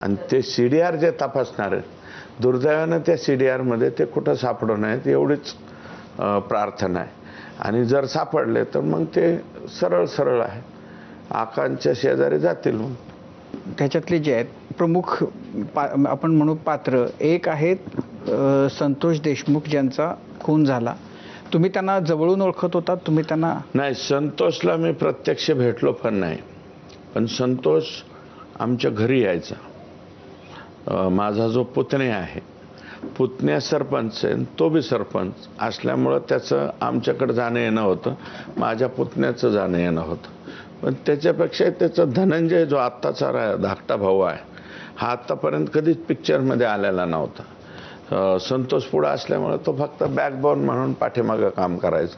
आणि ते CDR जे तपासणार आहेत, दुर्दैवानं त्या CDR मध्ये ते कुठं सापडू नयेत एवढीच प्रार्थना आहे. आणि जर सापडले तर मग ते सरळ सरळ आहे, आकांच्या शेजारी जातील. मग त्याच्यातले जे आहेत प्रमुख आपण म्हणू पात्र, एक आहेत संतोष देशमुख ज्यांचा खून झाला. तुम्ही त्यांना जवळून ओळखत होता? तुम्ही त्यांना? नाही, संतोषला मी प्रत्यक्ष भेटलो पण नाही, पण संतोष आमच्या घरी यायचा. माझा जो पुतणे आहे, पुतण्या सरपंच आहे, तो बी सरपंच असल्यामुळं त्याचं आमच्याकडे जाणं येणं होतं, माझ्या पुतण्याचं जाणं येणं होतं. पण त्याच्यापेक्षा त्याचं धनंजय जो आत्ताचा धाकटा भाऊ आहे, हा आत्तापर्यंत कधीच पिक्चरमध्ये आलेला नव्हता. संतोष पुढं असल्यामुळं तो फक्त बॅकबोन म्हणून पाठीमागं काम करायचं.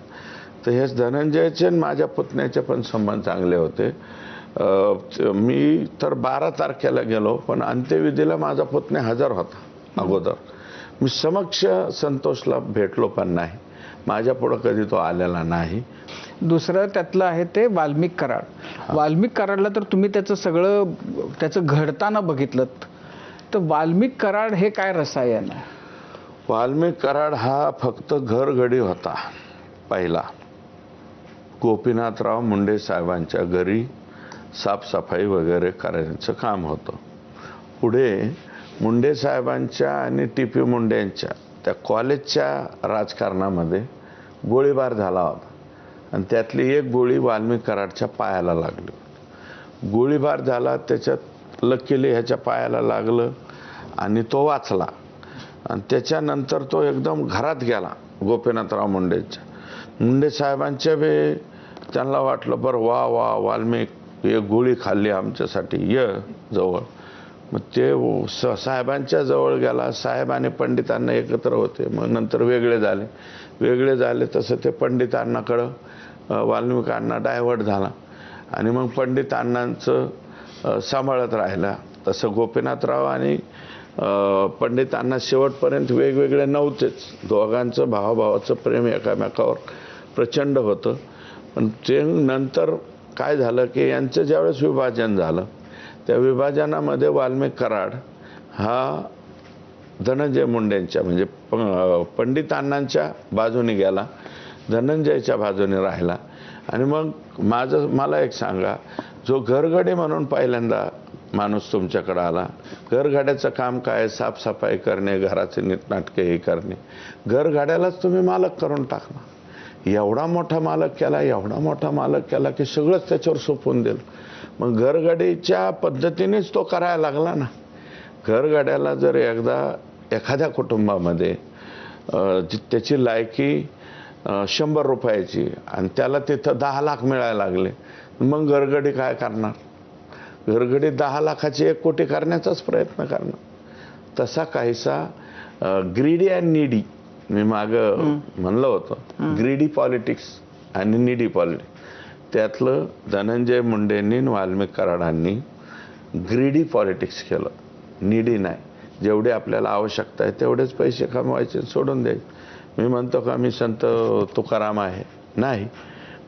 तर हेच धनंजयचे आणि माझ्या पुतण्याचे पण संबंध चांगले होते. मी तर 12 तारखेला गेलो, पण अंत्यविधीला माझा पुतण्या हजर होता अगोदर. मी समक्ष संतोषला भेटलो पण नाही, माझ्या पुढं कधी तो आलेला नाही. दुसरं त्यातलं आहे ते वाल्मिक कराड. वाल्मिक कराडला तर तुम्ही त्याचं घडताना बघितलं, तर वाल्मिक कराड हे काय रसायन आहे? वाल्मिक कराड हा फक्त घरगडी होता पहिला. गोपीनाथराव मुंडे साहेबांच्या घरी साफसफाई वगैरे करायचं काम होतं. पुढे मुंडे साहेबांच्या आणि TP मुंडेंच्या त्या कॉलेजच्या राजकारणामध्ये गोळीबार झाला होता आणि त्यातली एक गोळी वाल्मिक कराडच्या पायाला लागली. गोळीबार झाला, त्याच्यात लकीली ह्याच्या पायाला लागलं आणि तो वाचला. आणि त्याच्यानंतर तो एकदम घरात गेला गोपीनाथराव मुंडेंच्या. मुंडे साहेबांच्या बी त्यांना वाटलं, बरं वा वा वाल्मिक एक गोळी खाल्ली आमच्यासाठी, ये जवळ. मग ते साहेबांच्या जवळ गेला. साहेब आणि पंडितांना एकत्र होते, मग नंतर वेगळे झाले तसं ते पंडितांनाकडं वाल्मिकांना डायव्हर्ट झाला आणि मग पंडितांनांचं सांभाळत राहिला. तसं गोपीनाथराव आणि पंडितांना शेवटपर्यंत वेगवेगळे नव्हतेच. दोघांचं भावाभावाचं प्रेम एकामेकावर प्रचंड होतं. पण ते नंतर काय झालं की यांचं ज्यावेळेस विभाजन झालं, त्या विभाजनामध्ये वाल्मिक कराड हा धनंजय मुंडेंच्या म्हणजे पंडितांनांच्या बाजूने गेला, धनंजयच्या बाजूने राहिला. आणि मग मला एक सांगा, जो घरगडी म्हणून पहिल्यांदा माणूस तुमच्याकडे आला, घरगाड्याचं काम काय? साफसफाई करणे, घराचे नीटनाटके हे करणे. घरगाड्यालाच तुम्ही मालक करून टाकला. एवढा मोठा मालक केला की सगळंच त्याच्यावर सोपवून दिलं. मग घरगाडीच्या पद्धतीनेच तो करायला लागला ना. घरगाड्याला जर एकदा एखाद्या कुटुंबामध्ये त्याची लायकी 100 रुपयाची आणि त्याला तिथं 10 लाख मिळायला लागले, मग घरगडी काय करणार? घरगडी 10 लाखाची 1 कोटी करण्याचाच प्रयत्न करणार. तसा काहीसा ग्रीडी अँड नीडी, मी मागं म्हणलं होतं, ग्रीडी पॉलिटिक्स आणि नीडी पॉलिटिक्स, त्यातलं धनंजय मुंडेंनी वाल्मिक कराडांनी ग्रीडी पॉलिटिक्स केलं, नीडी नाही. जेवढी आपल्याला आवश्यकता आहे तेवढेच पैसे कमवायचे, सोडून द्यायचे. मी म्हणतो का मी संत तुकाराम आहे? नाही,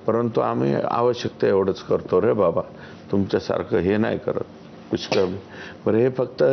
परंतु आम्ही आवश्यकता एवढंच करतो रे बाबा, तुमच्यासारखं हे नाही करत पुष्कळ. बरं, हे फक्त